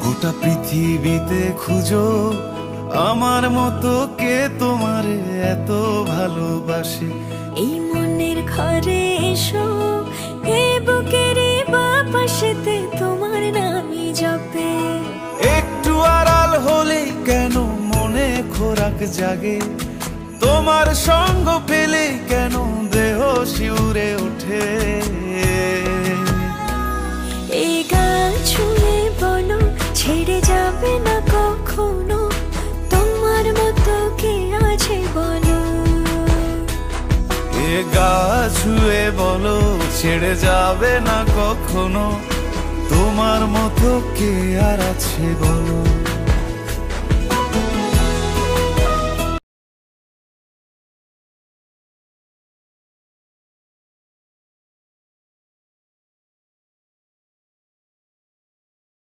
গোটা পৃথিবীতে খুঁজো আমার মতো কে তোমারে এত ভালোবাসে। এই মনের ঘরে এসো, এ বুকের বাপাশেতে তোমার নামই জপে। একটু আড়াল হলেই কেন মনে খোরাক জাগে, তোমার সঙ্গ পেলে কেন দেহ শিউরে ওঠে। এই গা ছুঁয়ে বলো ছেড়ে যাবে না কখনো, তোমার মতো কে আছে বলো। এ গা ছুঁয়ে বলো ছেড়ে যাবে না কখনো, তোমার মতো কে আর আছে বলো।